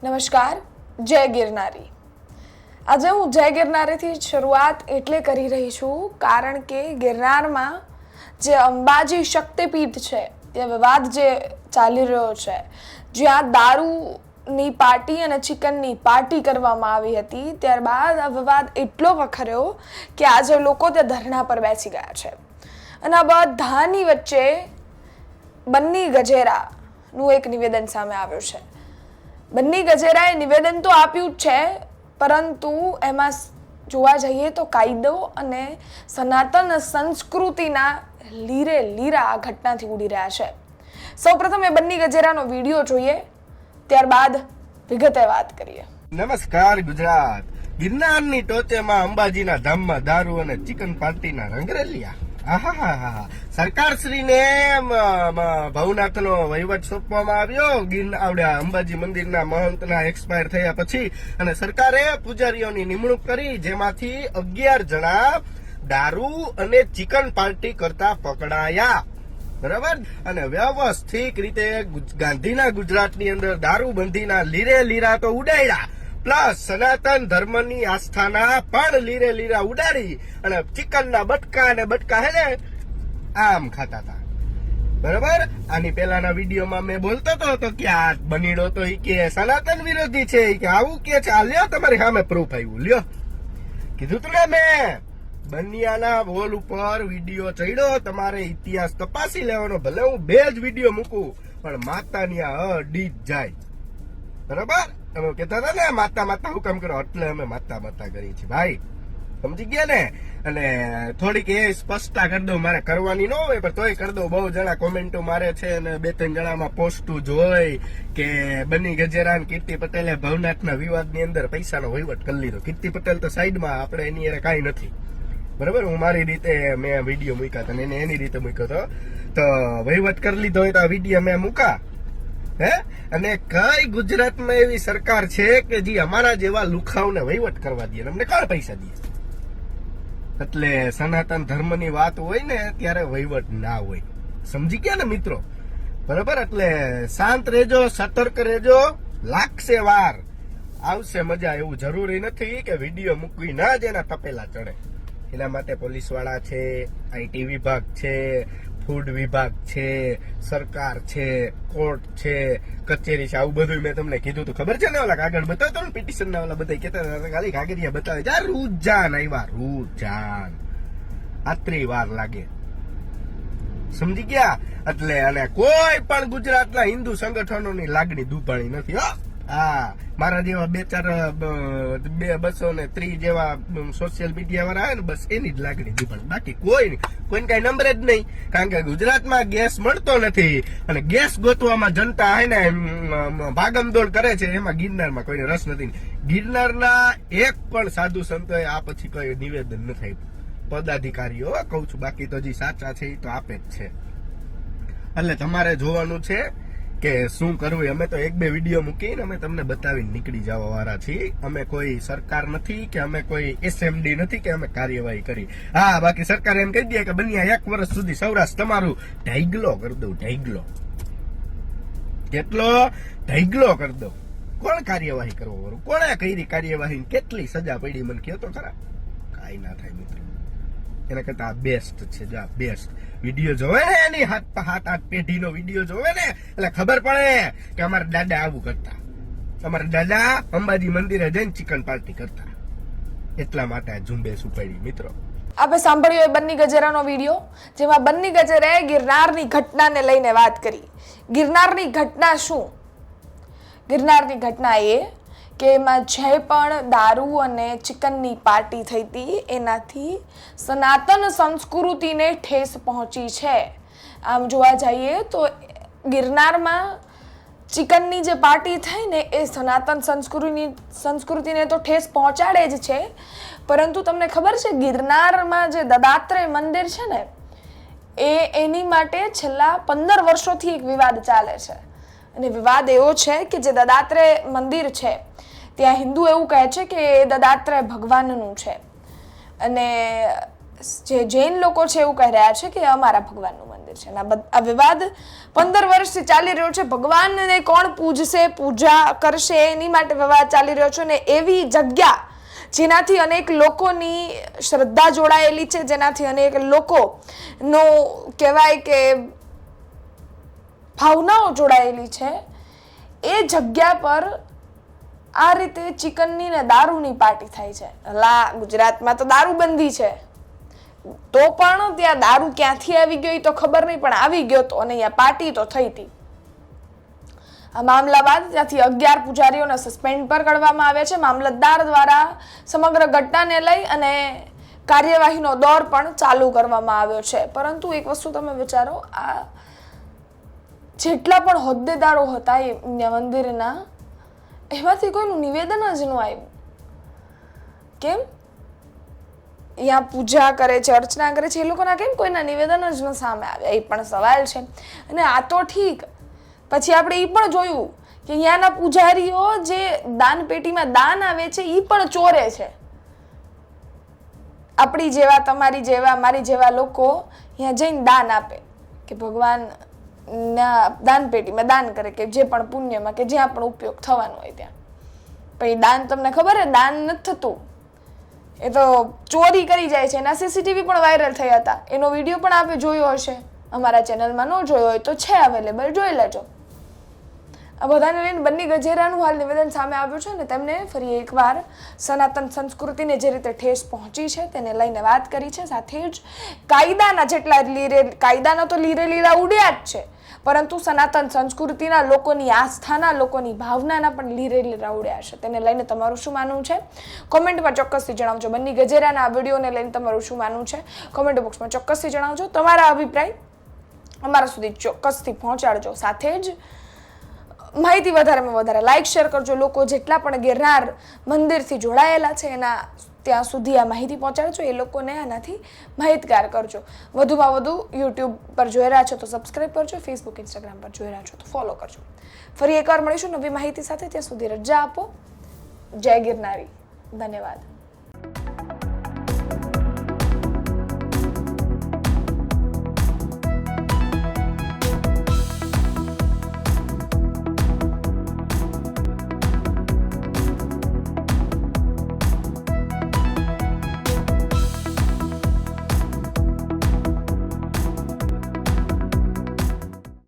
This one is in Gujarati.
નમસ્કાર, જય ગિરનારી. આજે હું જય ગિરનારીથી શરૂઆત એટલે કરી રહી છું કારણ કે ગિરનારમાં જે અંબાજી શક્તિપીઠ છે તે વિવાદ જે ચાલી રહ્યો છે, જ્યાં દારૂની પાર્ટી અને ચિકનની પાર્ટી કરવામાં આવી હતી, ત્યારબાદ આ વિવાદ એટલો વખર્યો કે આજે લોકો તે ધરણા પર બેસી ગયા છે. અને આ બધાની વચ્ચે બન્ની ગજેરાનું એક નિવેદન સામે આવ્યું છે. બન્ની ગજેરાએ નિવેદન તો આપ્યું જ છે, પરંતુ એમાં જોવા જઈએ તો કાયદો અને સનાતન સંસ્કૃતિના લીરે લીરા આ ઘટનાથી ઉડી રહ્યા છે. સૌપ્રથમ એ બન્ની ગજેરાનો વિડીયો જોઈએ, ત્યારબાદ વિગતે વાત કરીએ. નમસ્કાર ગુજરાત. ગિરનારની ટોચેમાં અંબાજીના ધામમાં દારૂ અને ચિકન પાર્ટીના રંગરેલિયા. સરકારશ્રીને ભવનાથનો વહીવટ સોંપવામાં આવ્યો અંબાજી મંદિરના મહંતના એક્સપાયર થયા પછી, અને સરકારે પૂજારીઓની નિમણૂક કરી, જેમાંથી 11 જણા દારૂ અને ચિકન પાર્ટી કરતા પકડાયા. બરાબર. અને વ્યવસ્થિત રીતે ગાંધીના ગુજરાતની અંદર દારૂબંધીના લીરે લીરા તો ઉડાડ્યા, પ્લસ સનાતન ધર્મની આસ્થાના પણ લીરે લીરા ઉડાડી અને ચિકનના બટકા અને બટકા હે ને આમ ખાતા હતા. બરાબર. આની પહેલાના વિડીયોમાં મેં બોલતો હતો કે આ બનીડો તો કે સનાતન વિરોધી છે, કે આવું કે છે. આ લ્યો તમારી સામે પ્રૂફ આવ્યું, લ્યો. કીધું તું ને મેં, બનિયાના વોલ ઉપર વિડીયો ચડ્યો, તમારે ઇતિહાસ તપાસી લેવાનો. ભલે હું 2 જ વિડીયો મૂકું, પણ માતાની આ અડી જ જાય. બરાબર. તમે કહેતા હતા ને માતા માતા હુકમ કરો, એટલે અમે માતા માતા કરી છે ભાઈ, સમજી ગયા ને. અને થોડીક એ સ્પષ્ટતા કરી દઉં, મારે કરવાની ન હોય પણ તોય કરી દઉં. બહુ જણા કોમેન્ટો મારે છે અને 2-3 જણામાં પોસ્ટું જોઈ કે બન્ની ગજેરા કીર્તિ પટેલે ભવનાથના વિવાદની અંદર પૈસાનો વહીવટ કરી લીધો. કીર્તિ પટેલ તો સાઈડમાં, આપણે એની અરે કાંઈ નથી. બરાબર. હું મારી રીતે મેં વિડીયો મૂક્યા હતા, એને એની રીતે મૂક્યો હતો. તો વહીવટ કરી લીધો હોય તો આ વિડીયો મેં મૂકા હે. અને કઈ ગુજરાતમાં એવી સરકાર છે કે જે અમારા જેવા લુખાવને વહીવટ કરવા દે, અમને કોણ પૈસા દે? એટલે સનાતન ધર્મની વાત હોય ને ત્યારે વહીવટ ના હોય, સમજી ગયા ને મિત્રો? બરાબર. એટલે શાંત રહેજો, સતર્ક રહેજો. લાગશે વાર, આવશે મજા. એવું જરૂરી નથી કે વિડીયો મૂકવી ના જ એના તપેલા ચડે. એના માટે પોલીસ વાળા છે, આઈટી વિભાગ છે, ફૂડ વિભાગ છે, સરકાર છે, કોર્ટ છે, કચેરી છે. આવું બધું મેં તમને કીધું હતું, ખબર છે ને? ઓલા કાગળ બતાવતો ને પિટિશન ના, ઓલા બધા કહેતા હતા ખાલી કાગળિયા બતાવે. જા રૂજાન આવ્યા, રૂજાન. આત્રી વાર લાગે, સમજી ગયા? એટલે અને કોઈ પણ ગુજરાતના હિન્દુ સંગઠનોની લાગણી દુભાણી નથી. હા, મારા જેવા 230 જેવા સોશિયલ મીડિયા વાળા આવે ને, બસ એની જ લાગણી દુભાણી, બાકી કોઈ નહીં. કોઈને કઈ નંબર જ નહીં. કારણ કે ગુજરાતમાં ગેસ મળતો નથી અને ગેસ ગોતવામાં જનતા હે ને ભાગમદોડ કરે છે. એમાં ગિરનારમાં કોઈને રસ નથી. ગિરનારના એક પણ સાધુ સંતોએ આ પછી કોઈ નિવેદન નથી આપ્યું. પદાધિકારીઓ કહું છું, બાકી તો જે સાચા છે એ તો આપે જ છે. એટલે તમારે જોવાનું છે કે શું કરવું. અમે તો 1-2 વિડીયો મૂકીને અમે તમને બતાવીને નીકળી જવા વાળા છીએ. અમે કોઈ સરકાર નથી કે અમે કોઈ એસએમડી નથી કે અમે કાર્યવાહી કરી. હા, બાકી સરકાર એમ કહી દે કે બન્યા 1 વર્ષ સુધી સૌરાષ્ટ્ર તમારું ઢાઈગલો કરી દઉં. ઢાઈગલો કેટલો ઢાઈગલો કરી દઉં. કોણ કાર્યવાહી કરવા વાળું? કોણે કરી કાર્યવાહી? કેટલી સજા પડી મને કહો તો ખરા. કાંઈ ના થાય મિત્રો. એના કરતા બેસ્ટ છે. જા બેસ્ટ વિડીયો જોવે ને, એની 7-8 પેઢીનો વિડીયો જોવે ને, એટલે ખબર પડે કે અમારા દાદા આવું કરતા, અમારા દાદા અંબાજી મંદિરે જઈને ચિકન પાર્ટી કરતા. એટલા માટે આ ઝુંબેશ ઉપાડી મિત્રો. આપણે સાંભળ્યો એ બન્ની ગજેરાનો વિડીયો, જેમાં બન્ની ગજેરાએ ગિરનારની ઘટનાને લઈને વાત કરી. ગિરનારની ઘટના શું? ગિરનારની ઘટના એ કે એમાં જે પણ દારૂ અને ચિકનની પાર્ટી થઈ હતી એનાથી સનાતન સંસ્કૃતિને ઠેસ પહોંચી છે. આમ જોવા જઈએ તો ગિરનારમાં ચિકનની જે પાર્ટી થઈ ને એ સનાતન સંસ્કૃતિને તો ઠેસ પહોંચાડે જ છે, પરંતુ તમને ખબર છે ગિરનારમાં જે દત્તાત્રેય મંદિર છે ને એની માટે છેલ્લા 15 વર્ષોથી એક વિવાદ ચાલે છે. અને વિવાદ એવો છે કે જે દત્તાત્રેય મંદિર છે ત્યાં હિન્દુ એવું કહે છે કે એ દત્તાત્રેય ભગવાનનું છે, અને જે જૈન લોકો છે એવું કહી રહ્યા છે કે અમારા ભગવાનનું મંદિર છે. આ વિવાદ 15 વર્ષથી ચાલી રહ્યો છે. ભગવાનને કોણ પૂજશે, પૂજા કરશે, એની માટે વિવાદ ચાલી રહ્યો છે. ને એવી જગ્યા જેનાથી અનેક લોકોની શ્રદ્ધા જોડાયેલી છે, જેનાથી અનેક લોકોનો કહેવાય કે ભાવનાઓ જોડાયેલી છે, એ જગ્યા પર આ રીતે ચિકનની ને દારૂની પાર્ટી થાય છે. ગુજરાતમાં તો દારૂબંધી છે, તો પણ ત્યાં દારૂ ક્યાંથી આવી ગયો તો ખબર નહીં, પણ આવી ગયો તો, અને અહીંયા પાર્ટી તો થઈ હતી. આ મામલા બાદ ત્યાંથી 11 પૂજારીઓને સસ્પેન્ડ પર કરવામાં આવ્યા છે. મામલતદાર દ્વારા સમગ્ર ઘટનાને લઈ અને કાર્યવાહીનો દોર પણ ચાલુ કરવામાં આવ્યો છે. પરંતુ એક વસ્તુ તમે વિચારો, આ જેટલા પણ હોદ્દેદારો હતા એ મંદિરના, એમાંથી કોઈનું નિવેદન જ ન આવ્યું. કેમ? અહીંયા પૂજા કરે છે, અર્ચના કરે છે, એ લોકોના કેમ કોઈના નિવેદન જ ન સામે આવ્યા? એ પણ સવાલ છે. અને આ તો ઠીક, પછી આપણે એ પણ જોયું કે અહીંયાના પૂજારીઓ જે દાન પેટીમાં દાન આવે છે એ પણ ચોરે છે. આપણી જેવા, તમારી જેવા, મારી જેવા લોકો અહીંયા જઈને દાન આપે કે ભગવાન ના દાન પેટીમાં દાન કરે, કે જે પણ પુણ્યમાં કે જ્યાં પણ ઉપયોગ થવાનો હોય ત્યાં. પણ દાન તમને ખબર હે, દાન નથી થતું, એ તો ચોરી કરી જાય છે. એના સીસીટીવી પણ વાયરલ થયા હતા. એનો વિડીયો પણ આપણે જોયો હશે, અમારા ચેનલમાં ન જોયો હોય તો છે અવેલેબલ, જોઈ લેજો. આ બધાને લઈને બન્ની ગજેરાનું હાલ નિવેદન સામે આવ્યું છે, અને તેમને ફરી એકવાર સનાતન સંસ્કૃતિને જે રીતે ઠેસ પહોંચી છે તેને લઈને વાત કરી છે. સાથે જ કાયદાના જેટલા કાયદાના તો લીરે લીરા ઉડ્યા જ છે, પરંતુ સનાતન સંસ્કૃતિના લોકોની આસ્થાના, લોકોની ભાવનાના પણ લીરે લીરા ઉડ્યા છે. તેને લઈને તમારું શું માનવું છે કોમેન્ટમાં ચોક્કસથી જણાવજો. બન્ની ગજેરાના આ વિડીયોને લઈને તમારું શું માનવું છે કોમેન્ટ બોક્સમાં ચોક્કસથી જણાવજો. તમારા અભિપ્રાય અમારા સુધી ચોક્કસથી પહોંચાડજો. સાથે જ માહિતી વધારેમાં વધારે લાઈક શેર કરજો. લોકો જેટલા પણ ગિરનાર મંદિરથી જોડાયેલા છે એના ત્યાં સુધી આ માહિતી પહોંચાડજો. એ લોકોને આનાથી માહિતગાર કરજો. વધુમાં વધુ યુટ્યુબ પર જોઈ રહ્યા છો તો સબસ્ક્રાઈબ કરજો, ફેસબુક ઇન્સ્ટાગ્રામ પર જોઈ રહ્યા છો તો ફોલો કરજો. ફરી એકવાર મળીશું નવી માહિતી સાથે. ત્યાં સુધી રજા આપો. જય ગિરનારી. ધન્યવાદ.